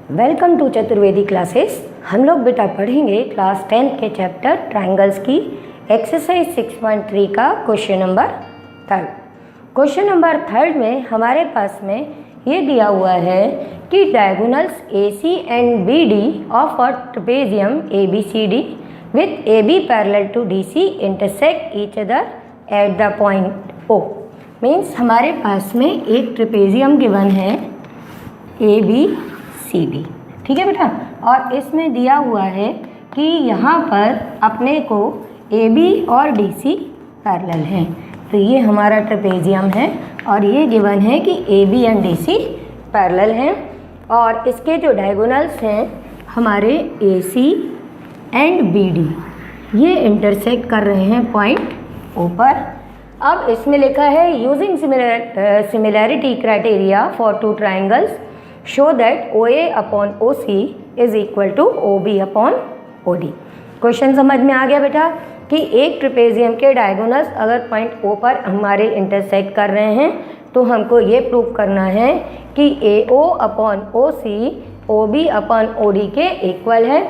Welcome to Chaturvedi classes. हम लोग बेटा पढ़ेंगे क्लास 10 के चैप्टर ट्रायंगल्स की एक्सरसाइज 6.3 का क्वेश्चन नंबर 3। क्वेश्चन नंबर 3 में हमारे पास में ये दिया हुआ है कि diagonals AC and BD of a trapezium ABCD with AB parallel to DC intersect each other at the point O। Means हमारे पास में एक ट्रेपेजियम गिवन है ABCD, ठीक है बेटा। और इसमें दिया हुआ है कि यहाँ पर अपने को AB और DC पैरेलल हैं, तो ये हमारा ट्रेपेजियम है और ये गिवन है कि AB एंड DC पैरेलल हैं और इसके जो डायगोनल्स हैं हमारे AC एंड BD ये इंटरसेक्ट कर रहे हैं पॉइंट O पर। अब इसमें लिखा है using similarity criteria for two triangles show that OA upon OC is equal to OB upon OD। Question समझ में आ गया बेटा कि एक ट्रेपेजियम के डायगोनल्स अगर पॉइंट O पर हमारे इंटरसेक्ट कर रहे हैं तो हमको ये प्रूव करना है कि AO upon OC OB upon OD के इक्वल है।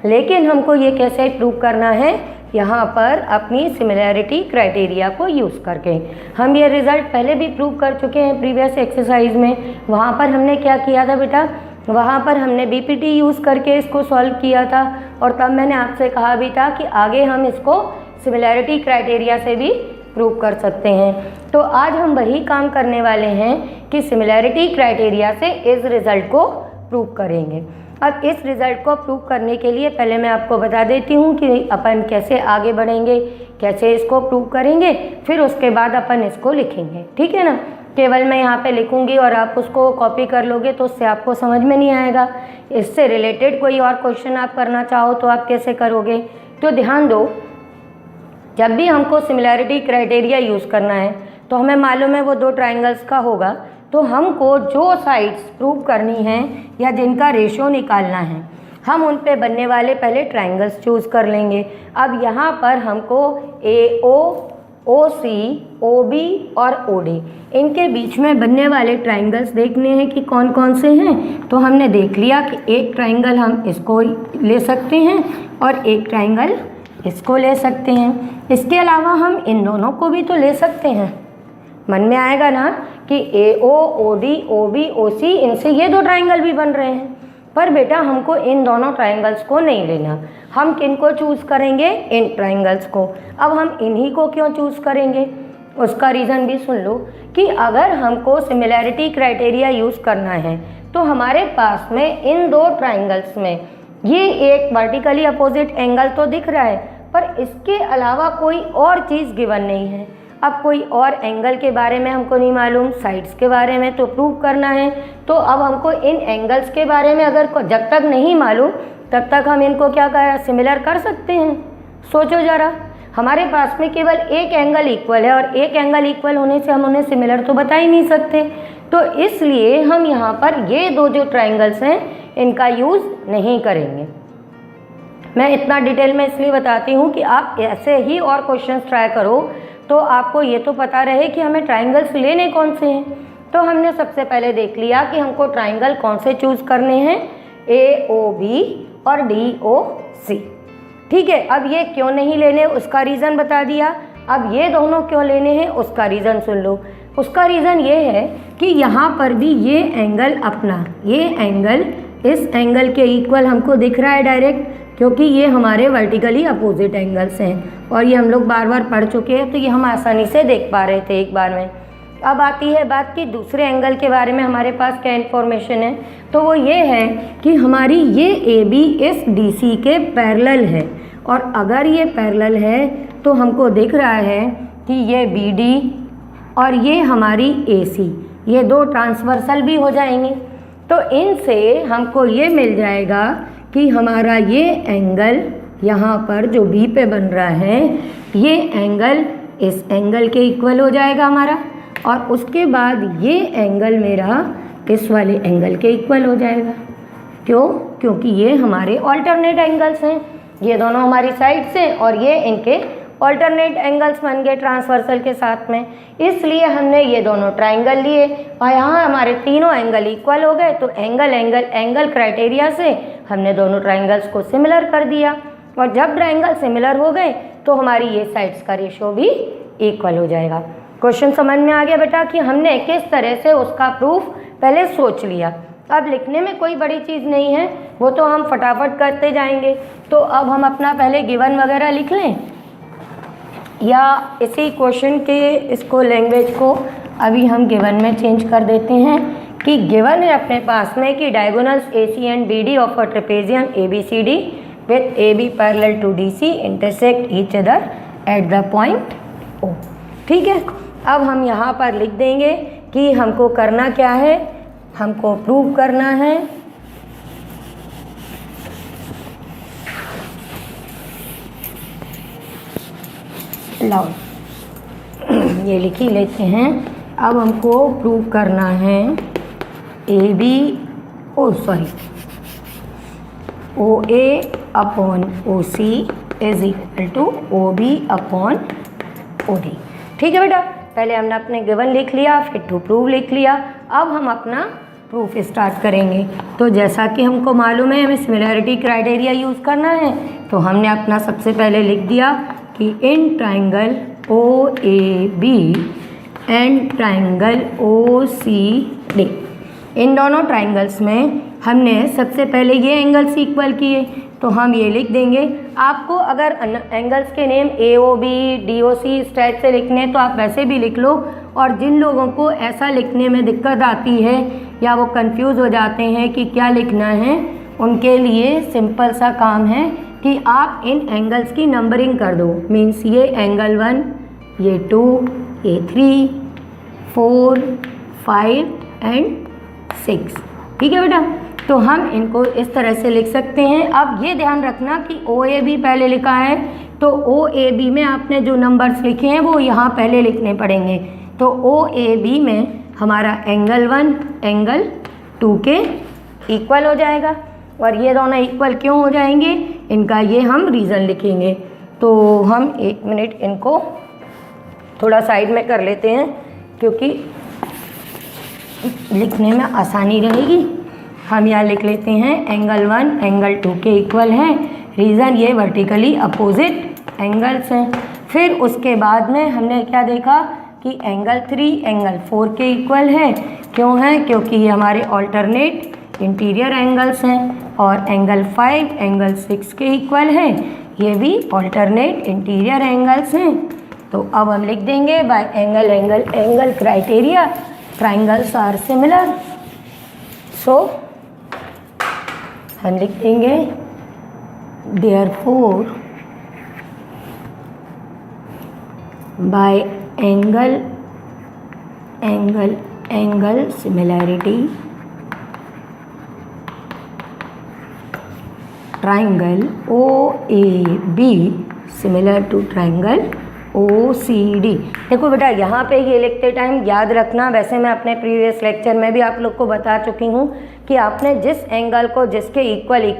लेकिन हमको ये कैसे प्रूव करना है, यहाँ पर अपनी सिमिलैरिटी क्राइटेरिया को यूज़ करके। हम ये रिज़ल्ट पहले भी प्रूव कर चुके हैं प्रीवियस एक्सरसाइज में। वहाँ पर हमने क्या किया था बेटा, वहाँ पर हमने BPT यूज़ करके इसको सॉल्व किया था और तब मैंने आपसे कहा भी था कि आगे हम इसको सिमिलैरिटी क्राइटेरिया से भी प्रूव कर सकते हैं। तो आज हम वही काम करने वाले हैं कि सिमिलैरिटी क्राइटेरिया से इस रिज़ल्ट को प्रूव करेंगे। अब इस रिज़ल्ट को प्रूव करने के लिए पहले मैं आपको बता देती हूँ कि अपन कैसे आगे बढ़ेंगे, कैसे इसको प्रूव करेंगे, फिर उसके बाद अपन इसको लिखेंगे, ठीक है ना। केवल मैं यहाँ पे लिखूँगी और आप उसको कॉपी कर लोगे तो उससे आपको समझ में नहीं आएगा। इससे रिलेटेड कोई और क्वेश्चन आप करना चाहो तो आप कैसे करोगे। तो ध्यान दो, जब भी हमको सिमिलैरिटी क्राइटेरिया यूज़ करना है तो हमें मालूम है वो दो ट्राइंगल्स का होगा, तो हमको जो साइड्स प्रूव करनी है या जिनका रेशो निकालना है हम उन पे बनने वाले पहले ट्राइंगल्स चूज़ कर लेंगे। अब यहाँ पर हमको AO, OC, OB और OD इनके बीच में बनने वाले ट्राइंगल्स देखने हैं कि कौन कौन से हैं। तो हमने देख लिया कि एक ट्राइंगल हम इसको ले सकते हैं और एक ट्राइंगल इसको ले सकते हैं। इसके अलावा हम इन दोनों को भी तो ले सकते हैं। मन में आएगा ना कि AO, OD, OB, OC इनसे ये दो ट्राइंगल भी बन रहे हैं, पर बेटा हमको इन दोनों ट्राइंगल्स को नहीं लेना। हम किन को चूज़ करेंगे, इन ट्राइंगल्स को। अब हम इन्हीं को क्यों चूज़ करेंगे, उसका रीज़न भी सुन लो कि अगर हमको सिमिलैरिटी क्राइटेरिया यूज़ करना है तो हमारे पास में इन दो ट्राइंगल्स में ये एक वर्टिकली अपोजिट एंगल तो दिख रहा है, पर इसके अलावा कोई और चीज़ गिवन नहीं है। अब कोई और एंगल के बारे में हमको नहीं मालूम, साइड्स के बारे में तो प्रूव करना है। तो अब हमको इन एंगल्स के बारे में अगर जब तक नहीं मालूम तब तक हम इनको क्या कर सिमिलर कर सकते हैं। सोचो ज़रा, हमारे पास में केवल एक एंगल इक्वल है और एक एंगल इक्वल होने से हम उन्हें सिमिलर तो बता ही नहीं सकते। तो इसलिए हम यहाँ पर ये दो जो ट्राइंगल्स हैं इनका यूज़ नहीं करेंगे। मैं इतना डिटेल में इसलिए बताती हूँ कि आप ऐसे ही और क्वेश्चंस ट्राई करो तो आपको ये तो पता रहे कि हमें ट्राइंगल्स लेने कौन से हैं। तो हमने सबसे पहले देख लिया कि हमको ट्राइंगल कौन से चूज़ करने हैं, AOB और DOC, ठीक है। अब ये क्यों नहीं लेने उसका रीज़न बता दिया। अब ये दोनों क्यों लेने हैं उसका रीज़न सुन लो। उसका रीज़न ये है कि यहाँ पर भी ये एंगल अपना, ये एंगल इस एंगल के इक्वल हमको दिख रहा है डायरेक्ट, क्योंकि ये हमारे वर्टिकली अपोजिट एंगल्स हैं और ये हम लोग बार बार पढ़ चुके हैं, तो ये हम आसानी से देख पा रहे थे एक बार में। अब आती है बात कि दूसरे एंगल के बारे में हमारे पास क्या इन्फॉर्मेशन है। तो वो ये है कि हमारी ये AB इस DC के पैरेलल है और अगर ये पैरेलल है तो हमको दिख रहा है कि ये BD और ये हमारी AC ये दो ट्रांसवर्सल भी हो जाएंगी। तो इनसे हमको ये मिल जाएगा कि हमारा ये एंगल यहाँ पर जो B पे बन रहा है ये एंगल इस एंगल के इक्वल हो जाएगा हमारा, और उसके बाद ये एंगल मेरा इस वाले एंगल के इक्वल हो जाएगा। क्यों? क्योंकि ये हमारे ऑल्टरनेट एंगल्स हैं, ये दोनों हमारी साइड्स हैं और ये इनके ऑल्टरनेट एंगल्स बन गए ट्रांसवर्सल के साथ में, इसलिए हमने ये दोनों ट्राइंगल लिए और यहाँ हमारे तीनों एंगल इक्वल हो गए। तो एंगल क्राइटेरिया से हमने दोनों ट्राइंगल्स को सिमिलर कर दिया और जब ट्राइंगल सिमिलर हो गए तो हमारी ये साइड्स का रेशो भी इक्वल हो जाएगा। क्वेश्चन समझ में आ गया बेटा कि हमने किस तरह से उसका प्रूफ पहले सोच लिया। अब लिखने में कोई बड़ी चीज़ नहीं है, वो तो हम फटाफट करते जाएंगे। तो अब हम अपना पहले गिवन वगैरह लिख लें या इसी क्वेश्चन के इसको लैंग्वेज को अभी हम गिवन में चेंज कर देते हैं कि गिवन है अपने पास में कि diagonals AC and BD of a trapezium ABCD with AB parallel to DC intersect each other at the point O। ठीक है, अब हम यहाँ पर लिख देंगे कि हमको करना क्या है, हमको प्रूव करना है लाओ ये लिख ही लेते हैं। अब हमको प्रूव करना है OA upon OC is equal to OB upon OD। ठीक है बेटा, पहले हमने अपने गिवन लिख लिया, फिर टू प्रूव लिख लिया। अब हम अपना प्रूफ स्टार्ट करेंगे। तो जैसा कि हमको मालूम है हमें सिमिलैरिटी क्राइटेरिया यूज़ करना है, तो हमने अपना सबसे पहले लिख दिया कि in triangle OAB and triangle OCD, इन दोनों ट्राइंगल्स में हमने सबसे पहले ये एंगल्स इक्वल किए, तो हम ये लिख देंगे। आपको अगर एंगल्स के नेम AOB DOC इस टाइप से लिखने तो आप वैसे भी लिख लो, और जिन लोगों को ऐसा लिखने में दिक्कत आती है या वो कंफ्यूज हो जाते हैं कि क्या लिखना है, उनके लिए सिंपल सा काम है कि आप इन एंगल्स की नंबरिंग कर दो। मीन्स ये एंगल 1, ये 2, ये 3, 4, 5 एंड 6। ठीक है बेटा, तो हम इनको इस तरह से लिख सकते हैं। अब ये ध्यान रखना कि OAB पहले लिखा है, तो OAB में आपने जो नंबर्स लिखे हैं वो यहाँ पहले लिखने पड़ेंगे। तो OAB में हमारा एंगल 1 एंगल 2 के इक्वल हो जाएगा, और ये दोनों इक्वल क्यों हो जाएंगे इनका ये हम रीज़न लिखेंगे। तो हम 1 मिनट इनको थोड़ा साइड में कर लेते हैं क्योंकि लिखने में आसानी रहेगी। हम यहाँ लिख लेते हैं एंगल 1 एंगल 2 के इक्वल हैं। रीज़न ये वर्टिकली अपोजिट एंगल्स हैं। फिर उसके बाद में हमने क्या देखा कि एंगल 3 एंगल 4 के इक्वल है। क्यों है? क्योंकि ये हमारे ऑल्टरनेट इंटीरियर एंगल्स हैं। और एंगल 5 एंगल 6 के इक्वल है, ये भी ऑल्टरनेट इंटीरियर एंगल्स हैं। तो अब हम लिख देंगे by angle criteria triangles are similar. So हम लिख देंगे therefore by angle similarity triangle OAB similar to triangle OCD। देखो बेटा, यहाँ पे ये लिखते टाइम याद रखना, वैसे मैं अपने प्रीवियस लेक्चर में भी आप लोग को बता चुकी हूँ कि आपने जिस एंगल को जिसके इक्वल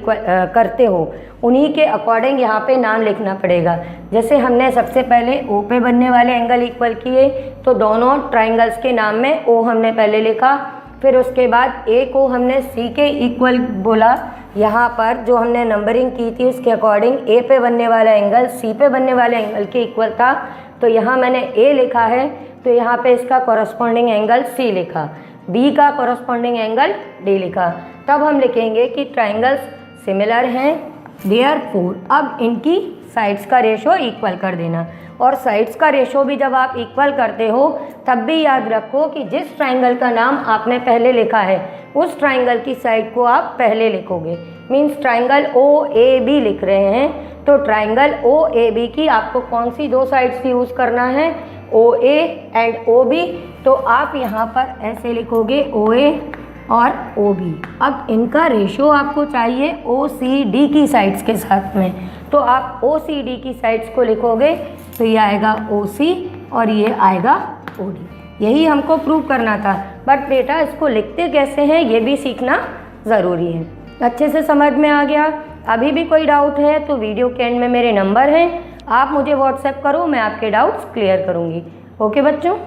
करते हो उन्हीं के अकॉर्डिंग यहाँ पे नाम लिखना पड़ेगा। जैसे हमने सबसे पहले O पे बनने वाले एंगल इक्वल किए, तो दोनों ट्राइंगल्स के नाम में O हमने पहले लिखा। फिर उसके बाद A को हमने C के इक्वल बोला। यहाँ पर जो हमने नंबरिंग की थी उसके अकॉर्डिंग A पे बनने वाला एंगल C पे बनने वाले एंगल के इक्वल था, तो यहाँ मैंने A लिखा है, तो यहाँ पे इसका कॉरस्पॉन्डिंग एंगल C लिखा, B का कॉरस्पॉन्डिंग एंगल D लिखा। तब हम लिखेंगे कि ट्राइंगल्स सिमिलर हैं, देयरफॉर अब इनकी साइड्स का रेशो इक्वल कर देना। और साइड्स का रेशो भी जब आप इक्वल करते हो तब भी याद रखो कि जिस ट्राइंगल का नाम आपने पहले लिखा है उस ट्राइंगल की साइड को आप पहले लिखोगे। मीन्स ट्राइंगल OAB लिख रहे हैं, तो ट्राइंगल OAB की आपको कौन सी दो साइड्स यूज़ करना है? OA and OB। तो आप यहाँ पर ऐसे लिखोगे OA और OB। अब इनका रेशो आपको चाहिए OCD की साइड्स के साथ में, तो आप OCD की साइड्स को लिखोगे तो ये आएगा OC और ये आएगा OD। यही हमको प्रूव करना था, बट बेटा इसको लिखते कैसे हैं ये भी सीखना ज़रूरी है। अच्छे से समझ में आ गया? अभी भी कोई डाउट है तो वीडियो के एंड में मेरे नंबर हैं, आप मुझे व्हाट्सएप करो, मैं आपके डाउट्स क्लियर करूँगी। ओके बच्चों।